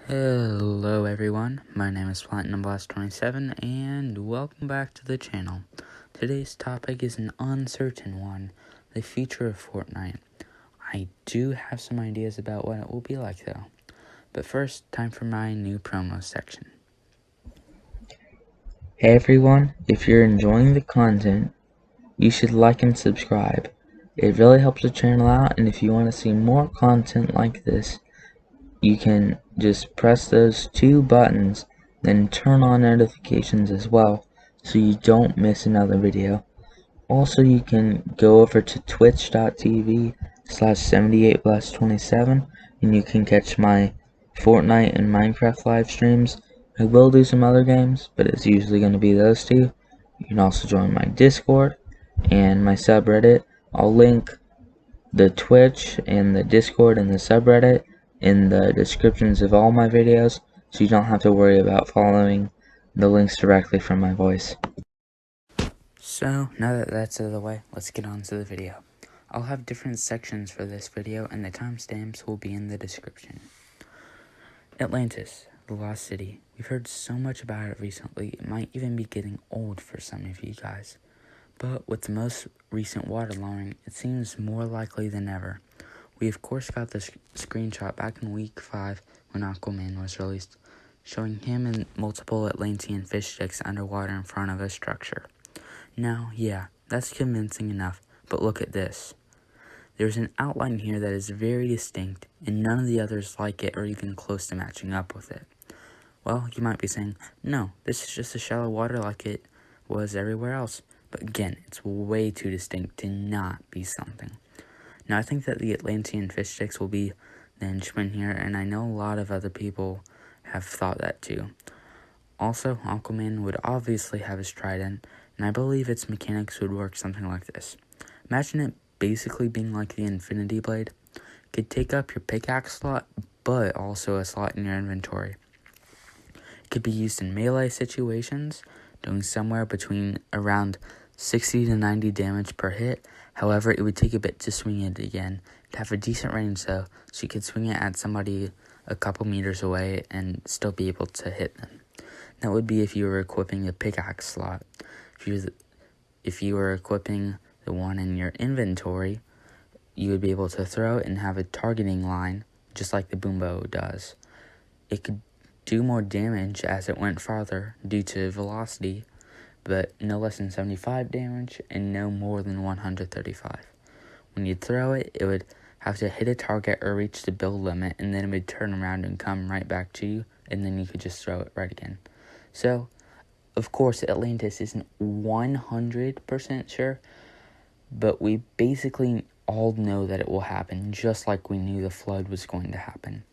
Hello everyone, my name is PlatinumBlast27 and welcome back to the channel. Today's topic is an uncertain one, the future of Fortnite. I do have some ideas about what it will be like though. But first, time for my new promo section. Hey everyone, if you're enjoying the content, you should like and subscribe. It really helps the channel out, and if you want to see more content like this, you can just press those two buttons, then turn on notifications as well, so you don't miss another video. Also, you can go over to twitch.tv/78blast27 and you can catch my Fortnite and Minecraft live streams. I will do some other games, but it's usually going to be those two. You can also join my Discord and my subreddit. I'll link the Twitch and the Discord and the subreddit in the descriptions of all my videos, so you don't have to worry about following the links directly from my voice. So, now that that's out of the way, let's get on to the video. I'll have different sections for this video and the timestamps will be in the description. Atlantis, the lost city. We've heard so much about it recently, it might even be getting old for some of you guys. But with the most recent water lowering, it seems more likely than ever. We of course got this screenshot back in week 5 when Aquaman was released, showing him and multiple Atlantean fish sticks underwater in front of a structure. Now, yeah, that's convincing enough, but look at this. There's an outline here that is very distinct, and none of the others like it or even close to matching up with it. Well, you might be saying, no, this is just a shallow water like it was everywhere else. But again, it's way too distinct to not be something. Now, I think that the Atlantean fish sticks will be the henchman here, and I know a lot of other people have thought that too. Also, Aquaman would obviously have his trident, and I believe its mechanics would work something like this. Imagine it basically being like the Infinity Blade. It could take up your pickaxe slot, but also a slot in your inventory. It could be used in melee situations, doing somewhere between around 60 to 90 damage per hit. However, it would take a bit to swing it again. It'd have a decent range though, so you could swing it at somebody a couple meters away and still be able to hit them. That would be if you were equipping a pickaxe slot. If you were equipping the one in your inventory, you would be able to throw it and have a targeting line, just like the boom bow does. It could do more damage as it went farther due to velocity, but no less than 75 damage and no more than 135. When you throw it, it would have to hit a target or reach the build limit, and then it would turn around and come right back to you, and then you could just throw it right again. So, of course, Atlantis isn't 100% sure, but we basically all know that it will happen, just like we knew the flood was going to happen.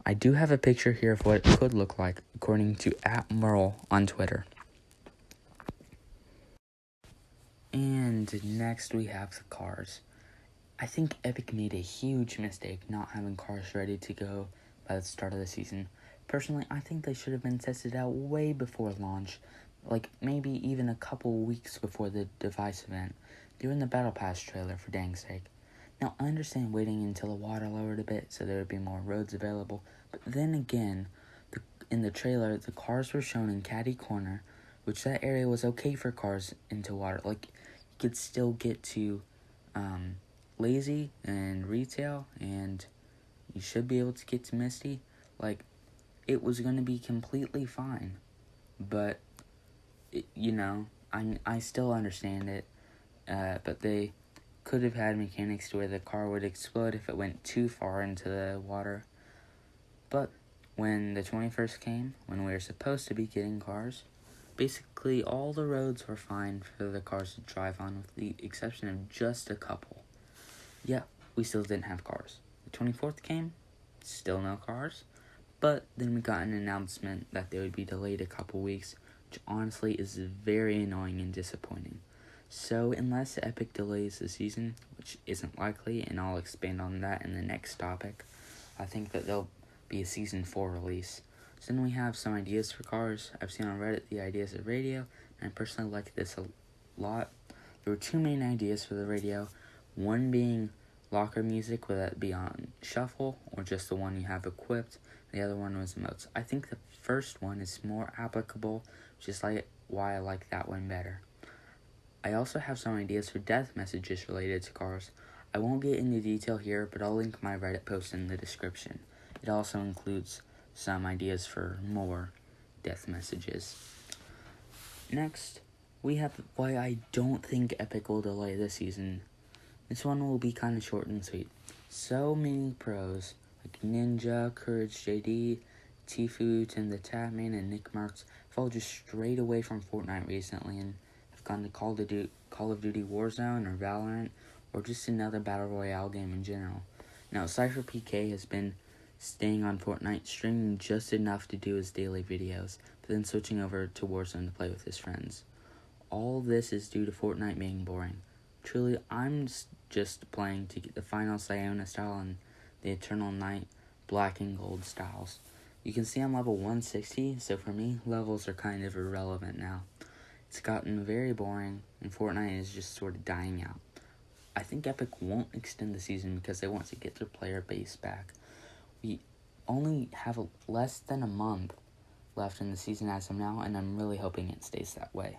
I do have a picture here of what it could look like, according to @Merle on Twitter. And next we have the cars. I think Epic made a huge mistake not having cars ready to go by the start of the season. Personally, I think they should have been tested out way before launch, like maybe even a couple weeks before the device event. They were in the Battlepass trailer, for dang sake. Now, I understand waiting until the water lowered a bit so there would be more roads available, but then again, in the trailer, the cars were shown in Caddy Corner, which that area was okay for cars into water. Like, you could still get to Lazy and Retail, and you should be able to get to Misty. Like, it was going to be completely fine, but, I still understand it, but they could have had mechanics to where the car would explode if it went too far into the water. But when the 21st came, when we were supposed to be getting cars, basically all the roads were fine for the cars to drive on, with the exception of just a couple. Yeah, we still didn't have cars. The 24th came, still no cars, but then we got an announcement that they would be delayed a couple weeks, which honestly is very annoying and disappointing. So, unless Epic delays the season, which isn't likely, and I'll expand on that in the next topic, I think that there'll be a Season 4 release. So then we have some ideas for cars. I've seen on Reddit the ideas of radio, and I personally like this a lot. There were two main ideas for the radio, one being locker music, whether that be on shuffle or just the one you have equipped. The other one was emotes. I think the first one is more applicable, just like why I like that one better. I also have some ideas for death messages related to cars. I won't get into detail here, but I'll link my Reddit post in the description. It also includes some ideas for more death messages. Next, we have why I don't think Epic will delay this season. This one will be kind of short and sweet. So many pros, like Ninja, Courage JD, Tfue, Tim the Tatman, and Nick Marks, have all just strayed away from Fortnite recently and have gone to Call of Duty Warzone or Valorant, or just another Battle Royale game in general. Now, Cypher PK has been staying on Fortnite, streaming just enough to do his daily videos, but then switching over to Warzone to play with his friends. All this is due to Fortnite being boring. Truly, I'm just playing to get the final Siona style and the Eternal Night black and gold styles. You can see I'm level 160, so for me, levels are kind of irrelevant now. It's gotten very boring, and Fortnite is just sort of dying out. I think Epic won't extend the season because they want to get their player base back. We only have less than a month left in the season as of now, and I'm really hoping it stays that way.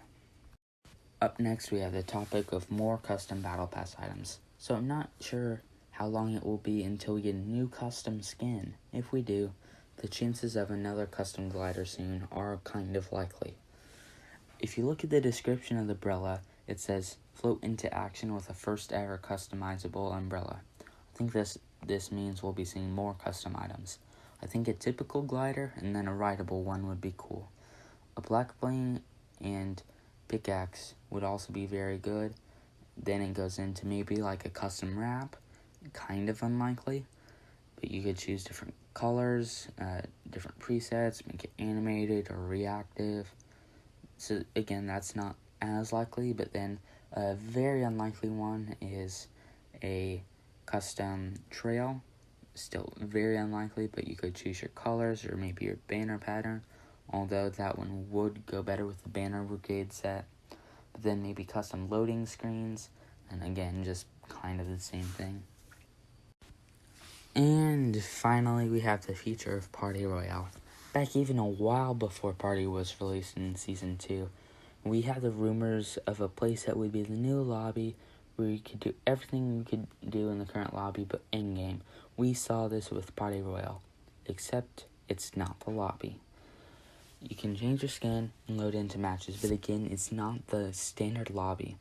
Up next, we have the topic of more custom Battle Pass items. So I'm not sure how long it will be until we get a new custom skin. If we do, the chances of another custom glider soon are kind of likely. If you look at the description of the umbrella, it says, float into action with a first ever customizable umbrella. I think this means we'll be seeing more custom items. I think a typical glider and then a rideable one would be cool. A black bling and pickaxe would also be very good. Then it goes into maybe like a custom wrap, kind of unlikely, but you could choose different colors, different presets, make it animated or reactive. So again, that's not as likely, but then a very unlikely one is a custom trail. Still very unlikely, but you could choose your colors or maybe your banner pattern, although that one would go better with the banner brigade set. But then maybe custom loading screens, and again, just kind of the same thing. And finally, we have the feature of Party Royale. Back even a while before Party was released in Season 2, we had the rumors of a place that would be the new lobby where you could do everything you could do in the current lobby but in-game. We saw this with Party Royale, except it's not the lobby. You can change your skin and load into matches, but again, it's not the standard lobby.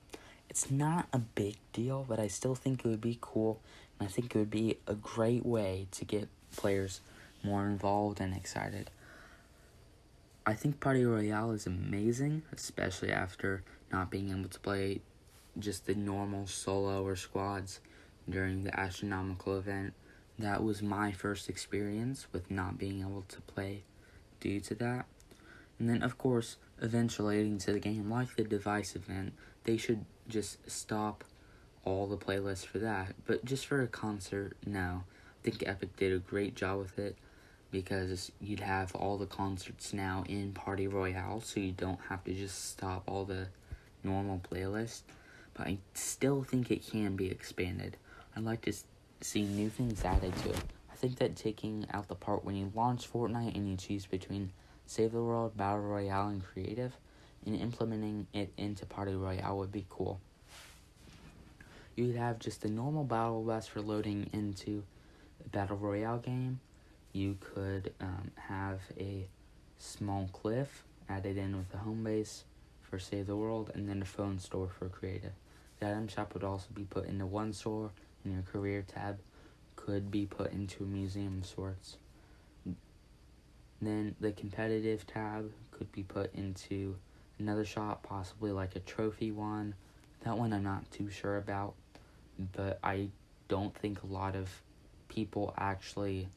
It's not a big deal, but I still think it would be cool, and I think it would be a great way to get players more involved and excited. I think Party Royale is amazing, especially after not being able to play just the normal solo or squads during the astronomical event. That was my first experience with not being able to play due to that. And then, of course, eventually leading to the game, like the device event, they should just stop all the playlists for that. But just for a concert, no. I think Epic did a great job with it, because you'd have all the concerts now in Party Royale, so you don't have to just stop all the normal playlists. But I still think it can be expanded. I'd like to see new things added to it. I think that taking out the part when you launch Fortnite and you choose between Save the World, Battle Royale, and Creative, and implementing it into Party Royale would be cool. You'd have just a normal Battle Pass for loading into a Battle Royale game. You could have a small cliff added in with the home base for Save the World, and then a phone store for Creative. The item shop would also be put into one store, and your career tab could be put into a museum of sorts. Then the competitive tab could be put into another shop, possibly like a trophy one. That one I'm not too sure about, but I don't think a lot of people actually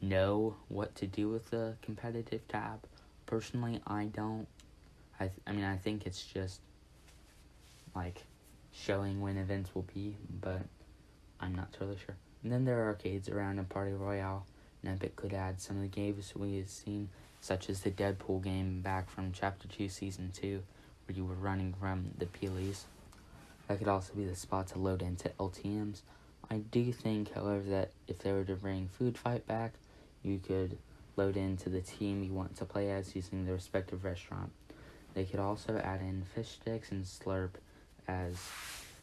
know what to do with the competitive tab. Personally, I don't. I mean, I think it's just like showing when events will be, but I'm not totally sure. And then there are arcades around in Party Royale, and Epic could add some of the games we have seen, such as the Deadpool game back from Chapter 2, Season 2, where you were running from the Peelies. That could also be the spot to load into LTMs. I do think, however, that if they were to bring Food Fight back, you could load into the team you want to play as using the respective restaurant. They could also add in Fish Sticks and Slurp as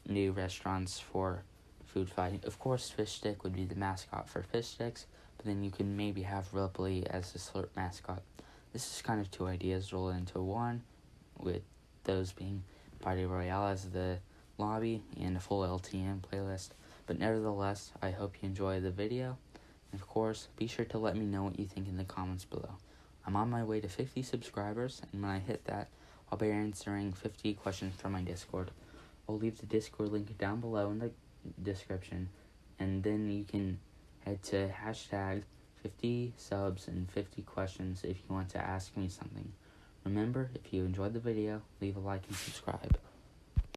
new restaurants for food fighting. Of course, Fish Stick would be the mascot for Fish Sticks, but then you could maybe have Ripley as the Slurp mascot. This is kind of two ideas rolled into one, with those being Party Royale as the lobby and a full LTM playlist. But nevertheless, I hope you enjoy the video. And of course, be sure to let me know what you think in the comments below. I'm on my way to 50 subscribers, and when I hit that, I'll be answering 50 questions from my Discord. I'll leave the Discord link down below in the description, and then you can head to hashtag 50 subs and 50 questions if you want to ask me something. Remember, if you enjoyed the video, leave a like and subscribe.